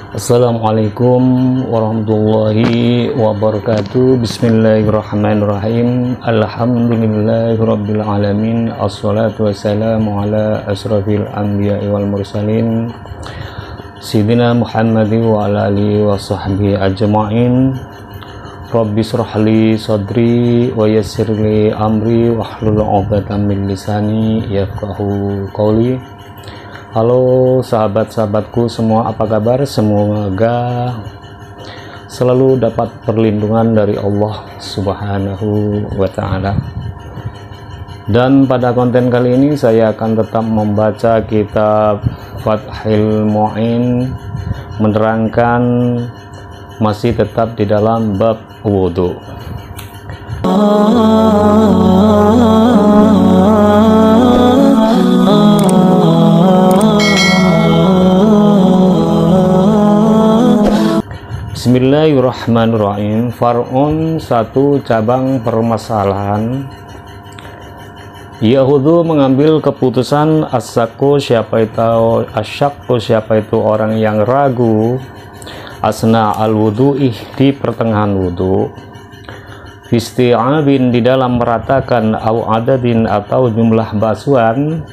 Assalamualaikum warahmatullahi wabarakatuh. Bismillahirrahmanirrahim. Alhamdulillahirabbil alamin. Assalatu wassalamu ala asrafil anbiya'i wal mursalin Sayyidina Muhammadin wa ala alihi wa sahbihi ajma'in. Rabbi shrah li sadri wa yassir li amri wahlul 'uqdatam min lisani yafqahu qawli. Halo sahabat-sahabatku semua, apa kabar? Semoga selalu dapat perlindungan dari Allah Subhanahu wa ta'ala. Dan pada konten kali ini saya akan tetap membaca kitab Fathul Mu'in, menerangkan masih tetap di dalam bab wudhu. Bismillahirrahmanirrahim. Far'un, satu cabang permasalahan. Yahudu mengambil keputusan asyaku, siapa itu orang yang ragu, asna al-wudu'ih, di pertengahan wudu, isti'abin, di dalam meratakan, au adadin, atau jumlah basuhan,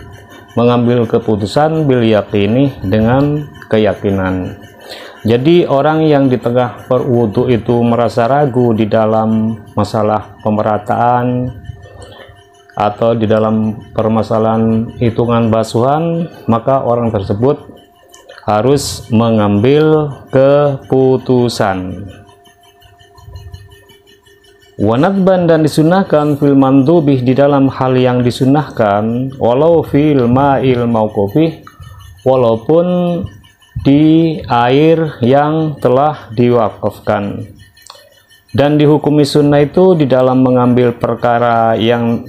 mengambil keputusan bil yaqini, dengan keyakinan. Jadi orang yang di tengah berwudu itu merasa ragu di dalam masalah pemerataan atau di dalam permasalahan hitungan basuhan, maka orang tersebut harus mengambil keputusan. Wanadban, dan disunahkan fil mandubih, di dalam hal yang disunahkan, walau fil ma'il mauqufih, walaupun di air yang telah diwakafkan. Dan dihukumi sunnah itu di dalam mengambil perkara yang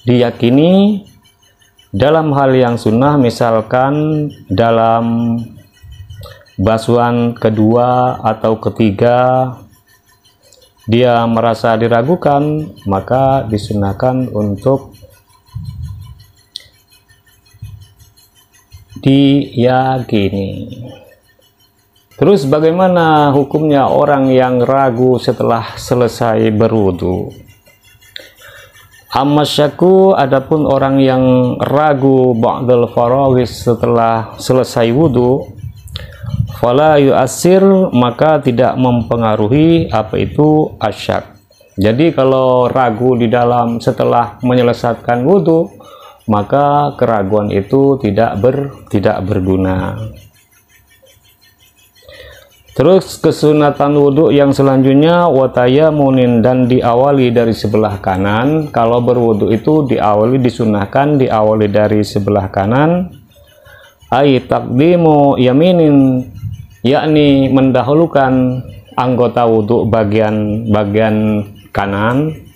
diyakini dalam hal yang sunnah, misalkan dalam basuhan kedua atau ketiga dia merasa diragukan, maka disunahkan untuk diyakini. Terus bagaimana hukumnya orang yang ragu setelah selesai berwudu? Amasyaku, adapun orang yang ragu ba'dal farawis, setelah selesai wudu, fala yu'assir, maka tidak mempengaruhi apa itu asyak. Jadi kalau ragu di dalam setelah menyelesaikan wudu, maka keraguan itu tidak berguna. Terus kesunatan wudhu yang selanjutnya, watayamunin, dan diawali dari sebelah kanan. Kalau berwudhu itu disunahkan diawali dari sebelah kanan. Ai taqdimu yaminin, yakni mendahulukan anggota wudhu bagian kanan,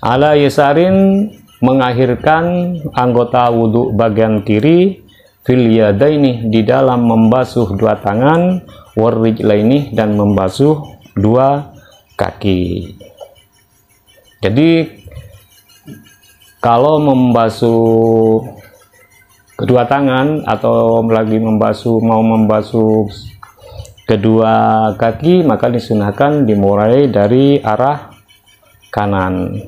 ala yasarin, mengakhirkan anggota wudhu bagian kiri, fil yadaini, di dalam membasuh dua tangan, warrijlaini, dan membasuh dua kaki. Jadi kalau membasuh kedua tangan atau lagi mau membasuh kedua kaki, maka disunahkan dimulai dari arah kanan.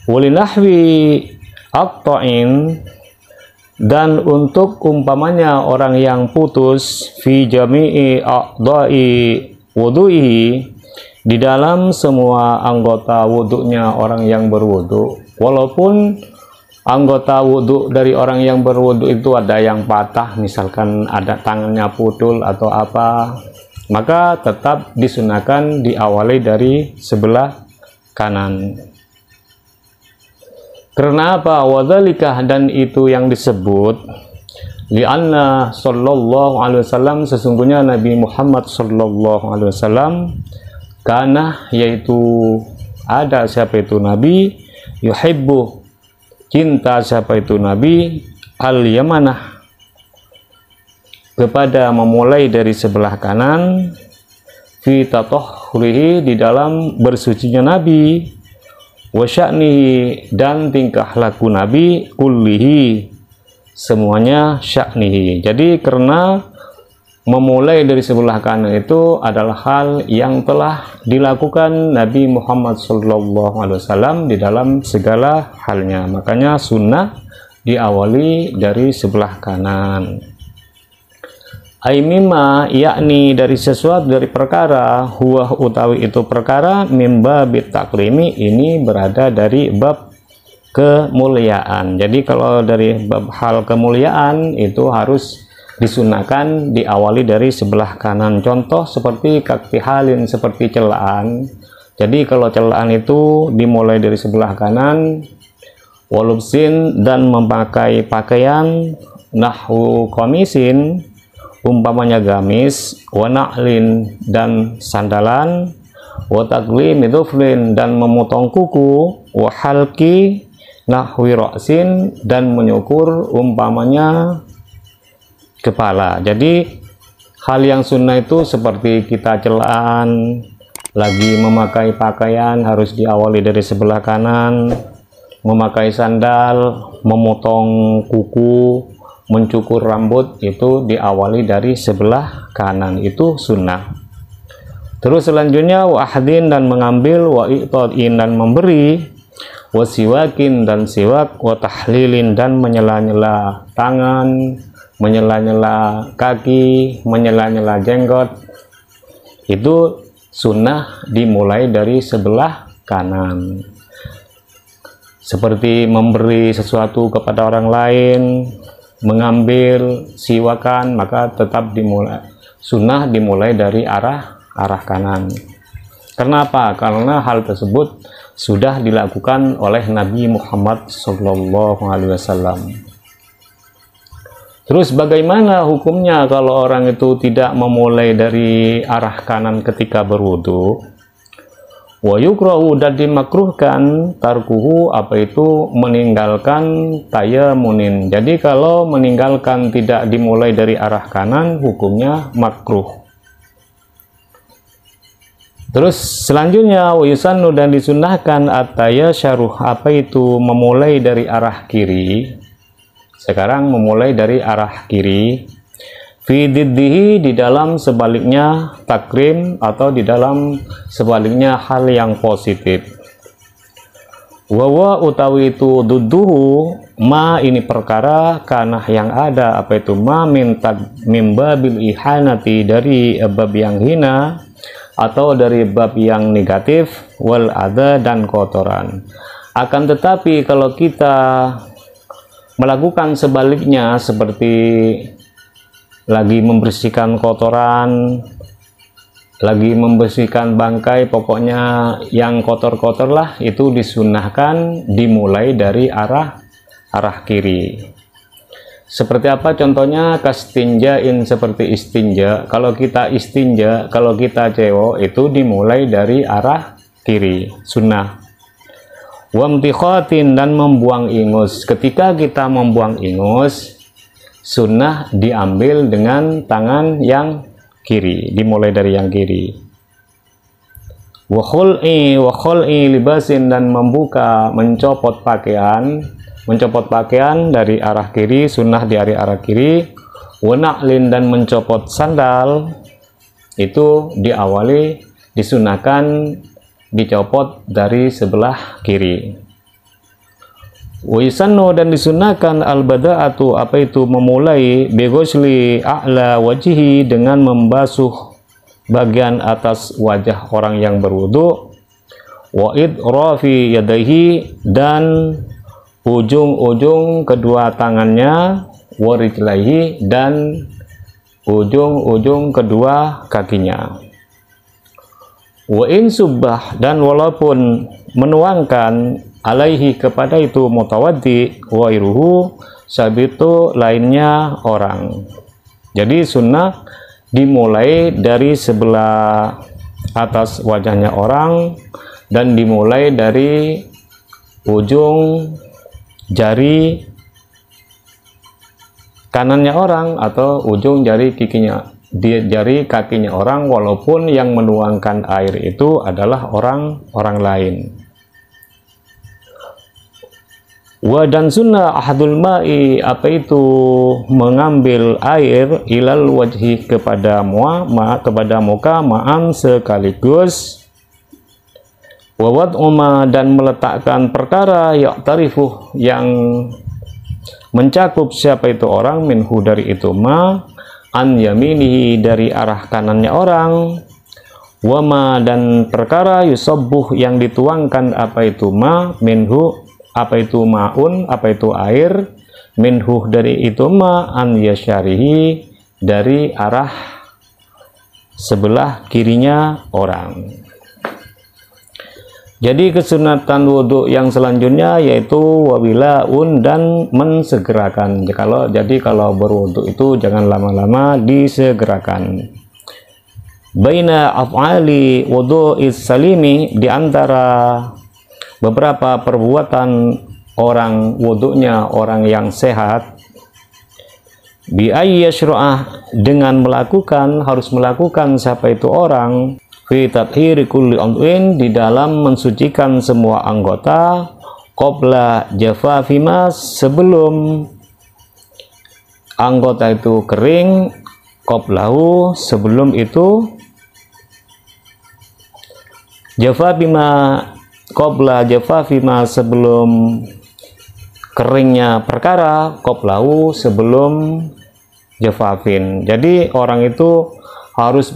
Walinahwi at-ta'in, dan untuk umpamanya orang yang putus, fi jami'i a'dha'i wudu'i, di dalam semua anggota wudhunya orang yang berwudhu, walaupun anggota wudhu dari orang yang berwudhu itu ada yang patah, misalkan ada tangannya putul atau apa, maka tetap disunahkan diawali dari sebelah kanan. Karena apa? Wadzalika, dan itu yang disebut li'anna sallallahu alaihi wasallam, sesungguhnya Nabi Muhammad sallallahu alaihi wasallam, karena yaitu ada siapa itu Nabi, yuhibbu, cinta siapa itu Nabi, al-yamanah, kepada memulai dari sebelah kanan, fi tatahhurihi, di dalam bersucinya Nabi, wa sya'nihi, dan tingkah laku Nabi, kullihi, semuanya sya'nihi. Jadi karena memulai dari sebelah kanan itu adalah hal yang telah dilakukan Nabi Muhammad SAW di dalam segala halnya. Makanya sunnah diawali dari sebelah kanan. Aimima, yakni dari sesuatu, dari perkara, huwa utawi itu perkara, mimba bitakrimi, ini berada dari bab kemuliaan. Jadi kalau dari bab hal kemuliaan itu harus disunahkan diawali dari sebelah kanan. Contoh seperti kaktihalin, seperti celaan. Jadi kalau celaan itu dimulai dari sebelah kanan. Walubsin, dan memakai pakaian. Nahwu komisin, umpamanya gamis. Wana'lin, dan sandalan. Watakli miduflin, dan memotong kuku. Wahalki, nahwi ra'sin, dan menyukur umpamanya kepala. Jadi hal yang sunnah itu seperti kita celaan, lagi memakai pakaian harus diawali dari sebelah kanan, memakai sandal, memotong kuku, mencukur rambut itu diawali dari sebelah kanan, itu sunnah. Terus selanjutnya wahdin, dan mengambil, wa i'tadin, dan memberi, wasiwakin, dan siwak, wa tahlilin, dan menyela-nyela tangan, menyela-nyela kaki, menyela-nyela jenggot. Itu sunnah dimulai dari sebelah kanan. Seperti memberi sesuatu kepada orang lain, mengambil, siwakan, maka tetap dimulai sunnah dimulai dari arah kanan. Kenapa? Karena hal tersebut sudah dilakukan oleh Nabi Muhammad SAW. Terus bagaimana hukumnya kalau orang itu tidak memulai dari arah kanan ketika berwudu? Wa yukrahu, dan dimakruhkan, tarkuhu, apa itu meninggalkan tayamunin. Jadi kalau meninggalkan tidak dimulai dari arah kanan, hukumnya makruh. Terus selanjutnya wa yusannu, dan disunnahkan at-tayasyaruh, apa itu memulai dari arah kiri. Sekarang memulai dari arah kiri. Fi diddihi, di dalam sebaliknya takrim, atau di dalam sebaliknya hal yang positif. Wawa utawi itu dudduhu, ma ini perkara, kanah yang ada, apa itu ma mimba bil ihanati, dari bab yang hina atau dari bab yang negatif, wal adha, dan kotoran. Akan tetapi kalau kita melakukan sebaliknya, seperti lagi membersihkan kotoran, lagi membersihkan bangkai, pokoknya yang kotor-kotor lah, itu disunahkan dimulai dari arah kiri. Seperti apa contohnya? Kastinjain, seperti istinja. Kalau kita istinja, kalau kita cewek, itu dimulai dari arah kiri, sunnah. Wamtikhatin, dan membuang ingus. Ketika kita membuang ingus, sunnah diambil dengan tangan yang kiri, dimulai dari yang kiri. Wa khul'i libasin, dan membuka, mencopot pakaian dari arah kiri, sunnah di arah kiri. Wa na'lin, dan mencopot sandal, itu diawali, disunahkan dicopot dari sebelah kiri. Wisannu, dan disunahkan al-bada'atu, apa itu memulai, bighusli a'la wajihi, dengan membasuh bagian atas wajah orang yang berwudu. Wa idrafi yadaihi, dan ujung-ujung kedua tangannya. Wa rijlaihi, dan ujung-ujung kedua kakinya. Wa in subbah, dan walaupun menuangkan, alaihi, kepada itu mutawaddi, wairuhu, sabitu, lainnya orang. Jadi sunnah dimulai dari sebelah atas wajahnya orang, dan dimulai dari ujung jari kanannya orang, atau ujung jari kakinya orang, walaupun yang menuangkan air itu adalah orang lain. Wa dan sunnah ahadul ma'i, apa itu mengambil air, ilal wajhi, kepada kepada muka, ma'an sekaligus. Wa wad'uma, dan meletakkan perkara ya'tarifuh, yang mencakup siapa itu orang, minhu dari itu ma, an yaminihi, dari arah kanannya orang. Wama, dan perkara yusabbuh, yang dituangkan apa itu ma, minhu, apa itu ma'un, apa itu air, minhu dari itu ma, an yasyarihi, dari arah sebelah kirinya orang. Jadi kesunatan wudhu yang selanjutnya yaitu wawilaun, dan mensegerakan. Jadi kalau berwudhu itu jangan lama-lama, disegerakan. Baina af'ali wudhu'is salimi, di antara beberapa perbuatan orang wudhunya orang yang sehat, bi ayyashru'ah, dengan harus melakukan siapa itu orang, fi tathhiri kulli udwin, di dalam mensucikan semua anggota, qabla jafafi ma, sebelum anggota itu kering, qablahu, sebelum itu jafafima, qabla jafafima, sebelum keringnya perkara, qablahu, sebelum jafafin. Jadi orang itu harus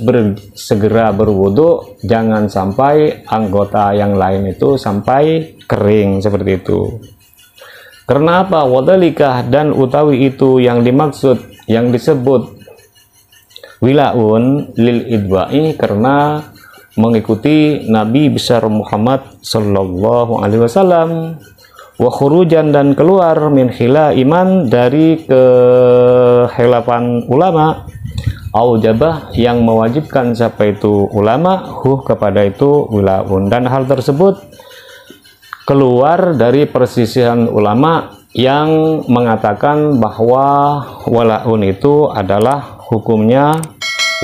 segera berwudu, jangan sampai anggota yang lain itu sampai kering seperti itu. Karena apa? Wadhalikah, dan utawi itu yang dimaksud, yang disebut wilaun lil idwa'i, karena mengikuti Nabi besar Muhammad sallallahu alaihi wasallam, wa khurujan, dan keluar, min khila iman, dari kehilafan ulama, aujabah, yang mewajibkan siapa itu ulama, kepada itu wilaun, dan hal tersebut keluar dari persisihan ulama yang mengatakan bahwa walaun itu adalah hukumnya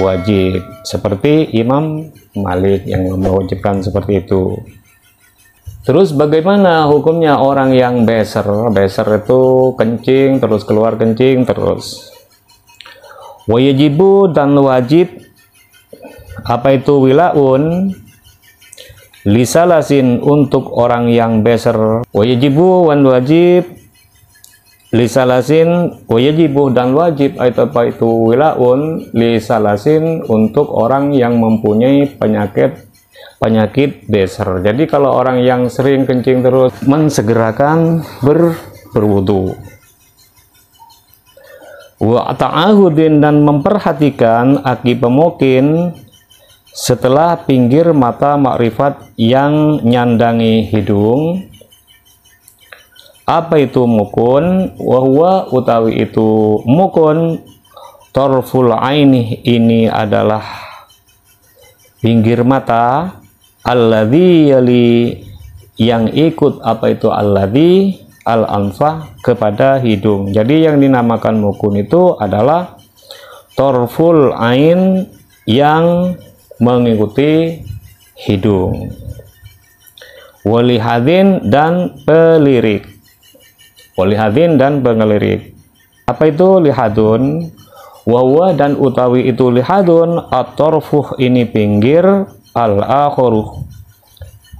wajib, seperti Imam Malik yang mewajibkan seperti itu. Terus bagaimana hukumnya orang yang beser? Beser itu kencing terus keluar, kencing terus. Wajibu, dan wajib apa itu wilaun, lisalasin, untuk orang yang beser. Wajibu, wan wajib, lisalasin, wajibu, dan wajib apa itu wilaun, lisalasin, untuk orang yang mempunyai penyakit beser. Jadi kalau orang yang sering kencing terus, mensegerakan berwudu. Wa ta'ahudin, dan memperhatikan aki pemukin setelah pinggir mata makrifat yang nyandangi hidung. Apa itu mukun? Wahwa, utawi itu mukun, torful aini, ini adalah pinggir mata, alladhi yali, yang ikut apa itu alladhi, al-anfah, kepada hidung. Jadi yang dinamakan mukun itu adalah torful ain, yang mengikuti hidung. Walihadin, dan pelirik. Walihadin, dan pengelirik. Apa itu lihadun? Wawa, dan utawi itu lihadun, at-torfuh, ini pinggir, al-akhuruh,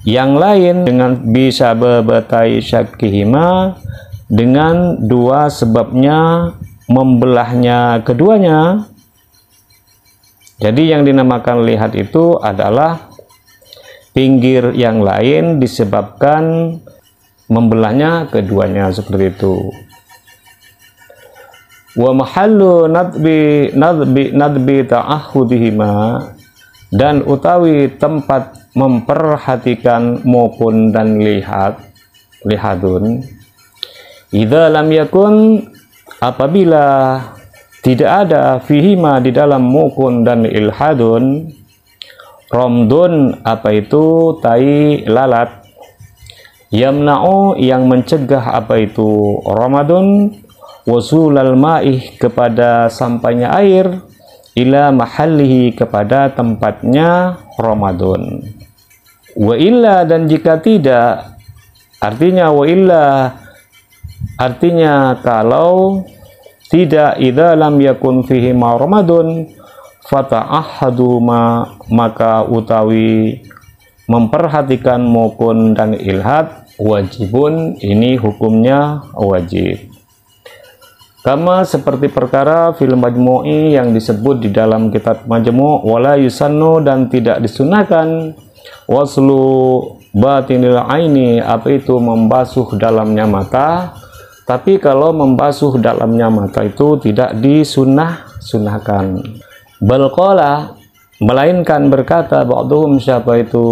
yang lain, dengan bisa bebatai syakihima, dengan dua sebabnya membelahnya keduanya. Jadi yang dinamakan lihat itu adalah pinggir yang lain disebabkan membelahnya keduanya, seperti itu. Wa mahallu nadbi ta'ahudihima, dan utawi tempat memperhatikan maupun dan lihadun, idza lam yakun, apabila tidak ada fihima, di dalam mukun dan ilhadun, romdun, apa itu tai lalat, yamna'u, yang mencegah apa itu ramadun, wasulal ma'ih, kepada sampainya air, ila mahallihi, kepada tempatnya ramadun. Wa illa, dan jika tidak, artinya wa illa, Artinya kalau tidak, idza lam yakun fihi ma'ramadun fata'ahadu maka utawi memperhatikan maupun dan ilhad wajibun, ini hukumnya wajib. Kama seperti perkara film majmu'i yang disebut di dalam kitab majmu', wala yusannu dan tidak disunahkan waslu batinil aini, apa itu membasuh dalamnya mata. Tapi kalau membasuh dalamnya mata itu tidak disunahkan. Balqala, melainkan berkata ba'duhum, siapa itu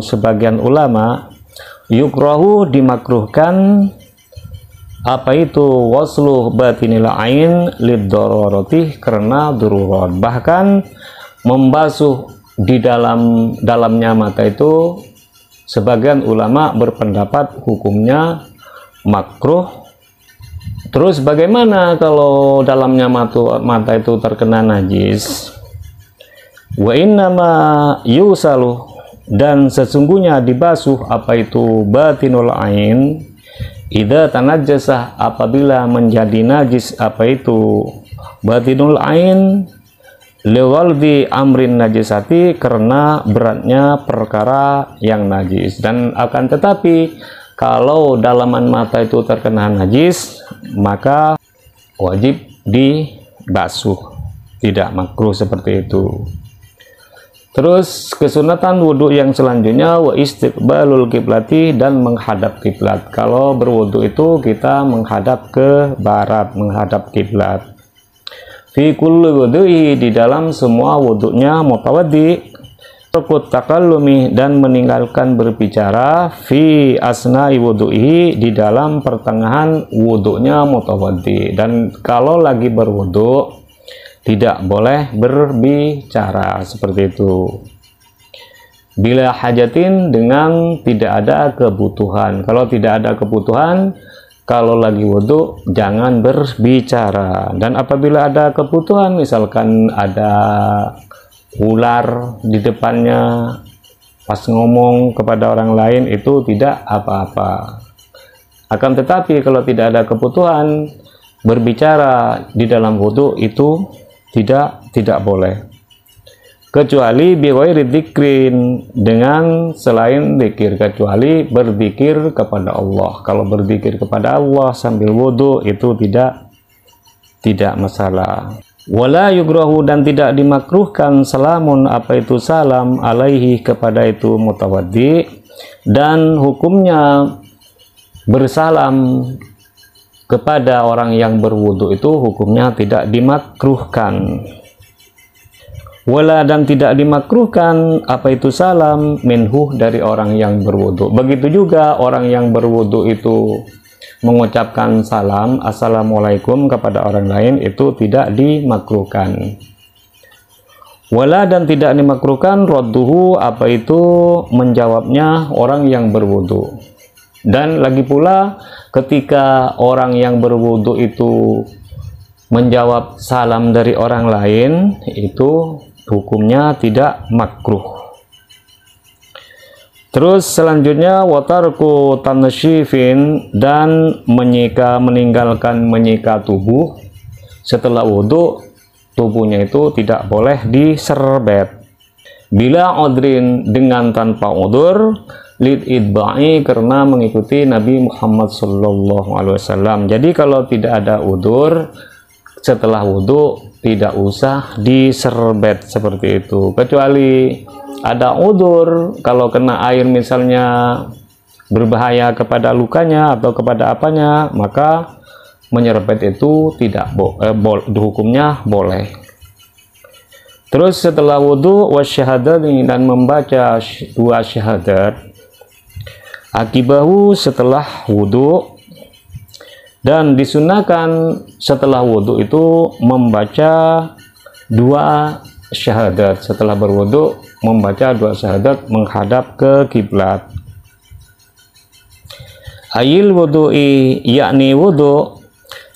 sebagian ulama, yukrahu dimakruhkan apa itu waslu batinil ain lid-darurati, karena darurat. Bahkan membasuh di dalamnya mata itu sebagian ulama berpendapat hukumnya makruh. Terus bagaimana kalau dalamnya mata itu terkena najis? Wa innama yusalu, dan sesungguhnya dibasuh apa itu batinul ain idza tanajjasa, apabila menjadi najis apa itu batinul ain liwaldi amrin najisati, karena beratnya perkara yang najis. Dan akan tetapi kalau dalaman mata itu terkena najis, maka wajib dibasuh, tidak makruh seperti itu. Terus kesunatan wudhu yang selanjutnya, wa istiqbalul kiblati, dan menghadap kiblat. Kalau berwudhu itu kita menghadap ke barat, menghadap kiblat. Fi kulli wudhu'i, di dalam semua wudhunya mutawaddi. Terkut takallumi, dan meninggalkan berbicara fi asna'i wudhu'i, di dalam pertengahan wudhunya mutawaddi. Dan kalau lagi berwudhu tidak boleh berbicara seperti itu. Bila hajatin, dengan tidak ada kebutuhan. Kalau tidak ada kebutuhan, kalau lagi wudhu jangan berbicara. Dan apabila ada kebutuhan, misalkan ada ular di depannya pas ngomong kepada orang lain, itu tidak apa-apa. Akan tetapi kalau tidak ada kebutuhan, berbicara di dalam wudhu itu tidak boleh, kecuali biwayri dzikrin, dengan selain dzikir, kecuali berzikir kepada Allah. Kalau berzikir kepada Allah sambil wudhu itu tidak masalah. Wala yugrahu, dan tidak dimakruhkan salamun, apa itu salam, alaihi, kepada itu mutawaddi. Dan hukumnya bersalam kepada orang yang berwudu itu hukumnya tidak dimakruhkan. Wala, dan tidak dimakruhkan apa itu salam, minhu, dari orang yang berwudu. Begitu juga orang yang berwudu itu mengucapkan salam assalamualaikum kepada orang lain, itu tidak dimakruhkan. Wala, dan tidak dimakruhkan radduhu, apa itu menjawabnya orang yang berwudu. Dan lagi pula ketika orang yang berwudu itu menjawab salam dari orang lain, itu hukumnya tidak makruh. Terus selanjutnya watarku tansyifin, dan meninggalkan menyika tubuh setelah wudhu. Tubuhnya itu tidak boleh diserbet. Bila udrin, dengan tanpa udur, lid idba'i, karena mengikuti Nabi Muhammad SAW. Jadi kalau tidak ada udur, setelah wudhu tidak usah diserbet seperti itu. Kecuali ada udur, kalau kena air misalnya berbahaya kepada lukanya atau kepada apanya, maka menyerbet itu tidak hukumnya boleh. Terus setelah wudhu wasyahadat, dan membaca dua syahadat akibahu, setelah wudhu. Dan disunahkan setelah wudhu itu membaca dua syahadat. Setelah berwudhu membaca dua syahadat menghadap ke kiblat. Ayil wudhu'i, yakni wudhu,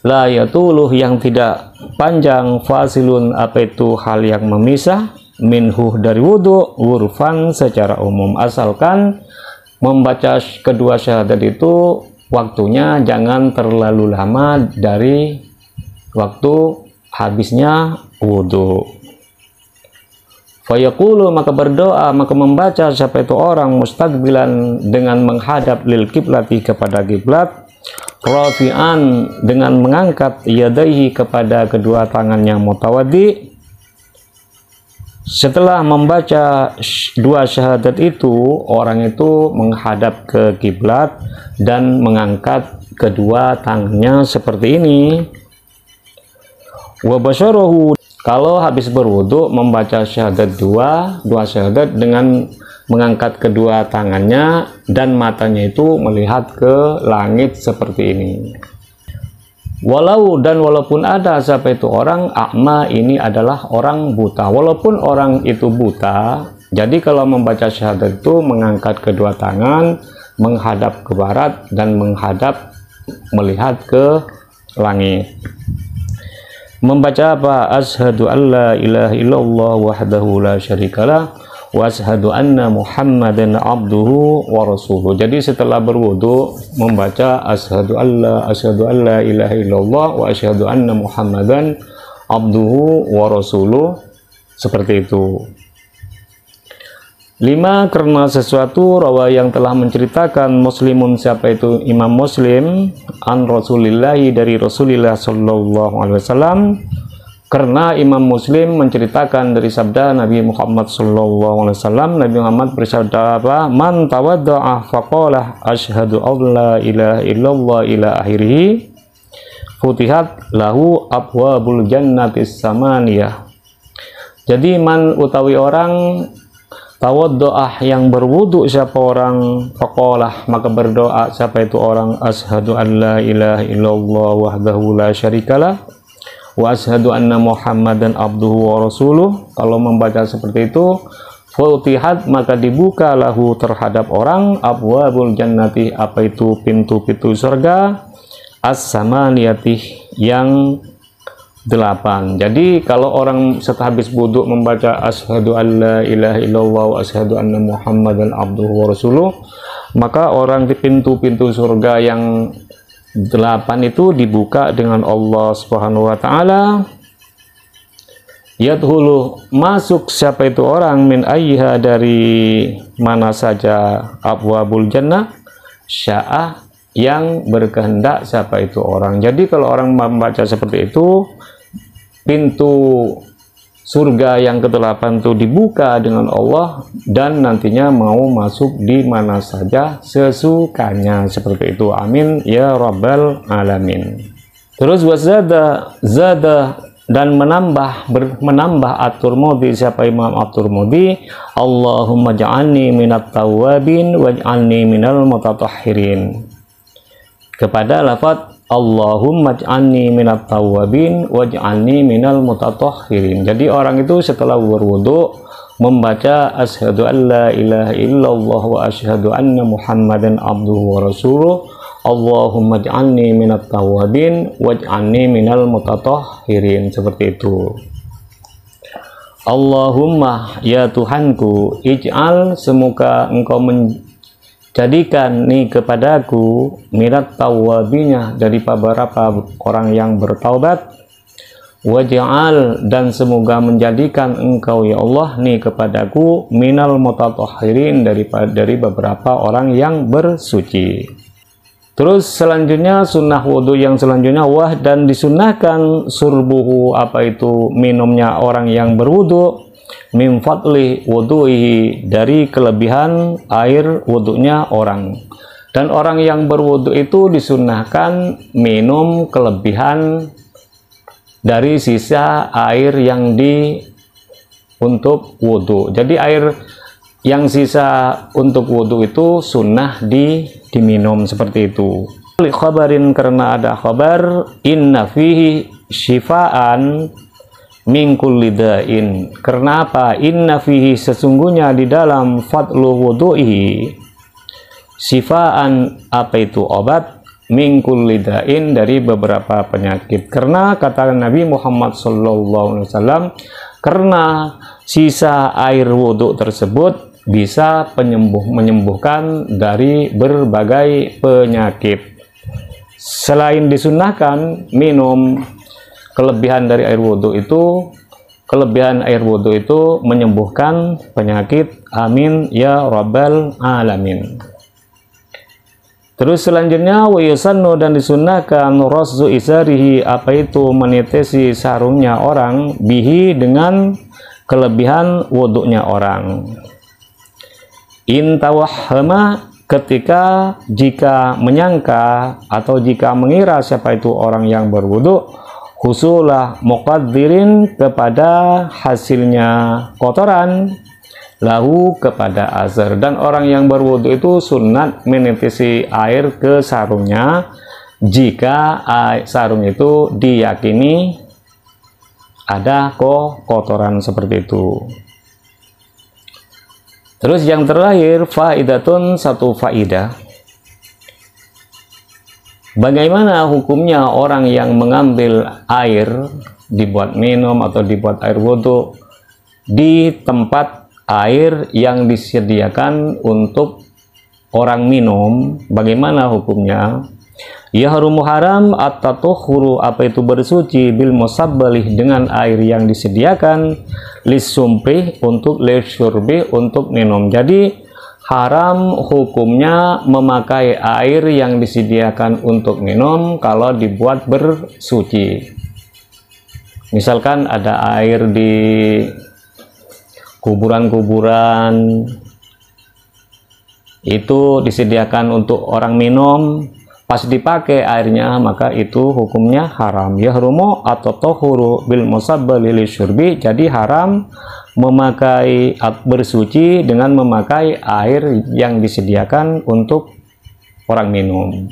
la yatuluh, yang tidak panjang, fasilun, apa itu hal yang memisah, minhu, dari wudhu, wurfan, secara umum. Asalkan membaca kedua syahadat itu waktunya jangan terlalu lama dari waktu habisnya wudhu. Fayaqulu, maka berdoa, maka membaca siapa itu orang mustaqbilan dengan menghadap lil kiblati kepada kiblat, rafi'an dengan mengangkat yadaihi kepada kedua tangannya mutawaddi. Setelah membaca dua syahadat itu, orang itu menghadap ke kiblat dan mengangkat kedua tangannya seperti ini. Wa basyarahu, kalau habis berwudu membaca syahadat dua syahadat dengan mengangkat kedua tangannya dan matanya itu melihat ke langit seperti ini. Walaupun ada siapa itu orang akma, ini adalah orang buta. Walaupun orang itu buta, jadi kalau membaca syahadat itu mengangkat kedua tangan, menghadap ke barat dan menghadap melihat ke langit. Membaca apa? Asyhadu alla ilaha illallah wahdahu la syarikalah wa asyhadu anna Muhammadan abduhu wa rasuluh. Jadi setelah berwudu membaca asyhadu alla ilaha illallah wa asyhadu anna Muhammadan abduhu wa rasuluh, seperti itu. 5. Karena sesuatu rawa yang telah menceritakan Muslimun, siapa itu Imam Muslim, an Rasulillahi dari Rasulullah sallallahu alaihi wasallam, karena Imam Muslim menceritakan dari sabda Nabi Muhammad sallallahu alaihi wasallam. Nabi Muhammad bersabda apa? Man tawadda'a faqala asyhadu alla ilaha illallah ila akhirih, futihat lahu abwabul jannatis samaniyah. Jadi man utawi orang tawaddo'ah yang berwudu, siapa orang faqalah maka berdoa siapa itu orang asyhadu alla ilaha illallah wahdahu la syarikalah wa asyhadu anna Muhammadan abduhu wa rasuluh. Kalau membaca seperti itu, futihat maka dibuka lahu terhadap orang abwabul jannati, apa itu pintu-pintu surga, as-samaniyati yang 8. Jadi kalau orang setelah habis wudu membaca asyhadu alla ilaha illallah wa asyhadu anna Muhammadan abduhu wa rasuluh, maka orang di pintu-pintu surga yang 8 itu dibuka dengan Allah Subhanahu wa taala. Yadkhulu, masuk siapa itu orang, min ayyiha dari mana saja, abwabul jannah, sya'ah yang berkehendak siapa itu orang. Jadi kalau orang membaca seperti itu, pintu surga yang ke-8 itu dibuka dengan Allah dan nantinya mau masuk di mana saja sesukanya, seperti itu. Amin ya rabbal alamin. Terus wazada, zada dan menambah at-Tirmidzi, siapa Imam at-Tirmidzi, Allahumma ja'alni minat tawwabin waj'alni minal mutatahhirin, kepada lafaz Allahumma ja'alni minat tawwabin waj'alni minal mutatahhirin. Jadi orang itu setelah berwudu membaca asyhadu alla ilaha illallah wa asyhadu anna Muhammadan abduhu wa rasuluh, Allahumma ja'alni minat tawwabin waj'alni minal mutatahhirin, seperti itu. Allahumma, ya Tuhanku, ij'al, semoga engkau jadikan nih kepadaku minat tawwabinya, dari beberapa orang yang bertaubat, waj'al, dan semoga menjadikan engkau ya Allah nih kepadaku minal mutatahhirin, dari beberapa orang yang bersuci. Terus selanjutnya sunnah wudhu yang selanjutnya, wah, dan disunnahkan surbuhu, apa itu minumnya orang yang berwudhu, min fadli wudu'ihi, dari kelebihan air wudhunya orang. Dan orang yang berwudhu itu disunnahkan minum kelebihan dari sisa air yang untuk wudhu. Jadi air yang sisa untuk wudhu itu sunnah diminum, seperti itu. Khabarin, karena ada khabar, inna fihi syifaan min kulli da'in. Karena apa? Inna fihi, sesungguhnya di dalam fadlu wudu'ihi, sifaan, apa itu obat, min kulli da'in, dari beberapa penyakit. Karena kata Nabi Muhammad SAW, karena sisa air wudhu tersebut bisa menyembuhkan dari berbagai penyakit. Selain disunnahkan minum kelebihan dari air wudhu itu, kelebihan air wudhu itu menyembuhkan penyakit. Amin ya rabbal alamin. Terus selanjutnya wa yusannu, dan disunnahkan raszu isarihi, apa itu menetesi sarungnya orang, bihi dengan kelebihan wudhunya orang. In tawahhama, ketika jika menyangka atau jika mengira siapa itu orang yang berwudhu, husulah muqaddirin, kepada hasilnya kotoran, lahu kepada azhar. Dan orang yang berwudhu itu sunat menetesi air ke sarungnya jika sarung itu diyakini ada kotoran seperti itu. Terus yang terakhir, faidatun, satu faidah. Bagaimana hukumnya orang yang mengambil air dibuat minum atau dibuat air wudhu di tempat air yang disediakan untuk orang minum? Bagaimana hukumnya? Ya harumu, haram at-tatahhuru, apa itu bersuci, bil musabbalih, dengan air yang disediakan, lisumprih, untuk lisyurbi, untuk minum. Jadi haram hukumnya memakai air yang disediakan untuk minum kalau dibuat bersuci. Misalkan ada air di kuburan-kuburan itu disediakan untuk orang minum, pas dipakai airnya maka itu hukumnya haram. Yahrumu atau tohuru bil musabbali lisyurbi, jadi haram memakai bersuci dengan memakai air yang disediakan untuk orang minum.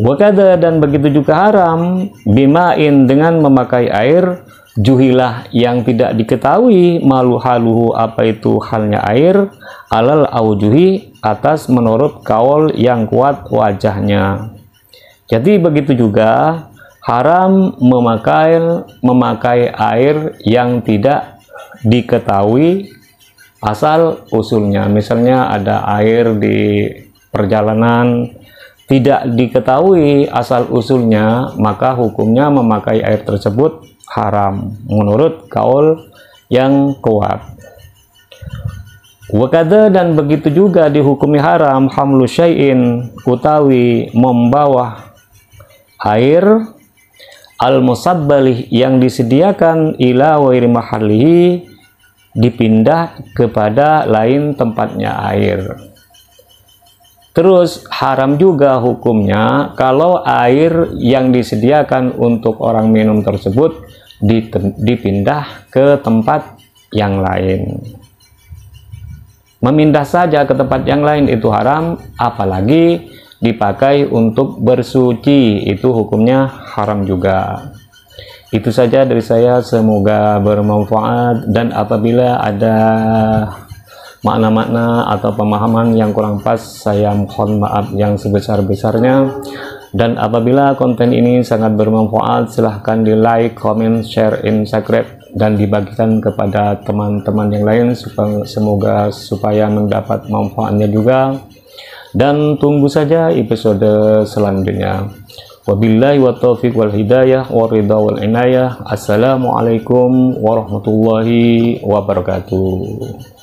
Wakada, dan begitu juga haram bimain, dengan memakai air juhilah, yang tidak diketahui, malu haluhu, apa itu halnya air, alal aujuhi, atas menurut kaul yang kuat wajahnya. Jadi begitu juga haram memakai air yang tidak diketahui asal usulnya. Misalnya ada air di perjalanan tidak diketahui asal usulnya, maka hukumnya memakai air tersebut haram menurut kaul yang kuat. Wakada, dan begitu juga dihukumi haram hamlu syai'in, utawi membawa air al-musabbalih, yang disediakan, ila wairi mahallihi, dipindah kepada lain tempatnya air. Terus haram juga hukumnya kalau air yang disediakan untuk orang minum tersebut dipindah ke tempat yang lain. Memindah saja ke tempat yang lain itu haram, apalagi dipakai untuk bersuci, itu hukumnya haram juga. Itu saja dari saya, semoga bermanfaat, dan apabila ada makna-makna atau pemahaman yang kurang pas, saya mohon maaf yang sebesar-besarnya. Dan apabila konten ini sangat bermanfaat, silahkan di like, comment, share, subscribe, dan dibagikan kepada teman-teman yang lain supaya mendapat manfaatnya juga. Dan tunggu saja episode selanjutnya. Wabillahi wa taufiq wal hidayah wa ridha wal inayah. Assalamualaikum warahmatullahi wabarakatuh.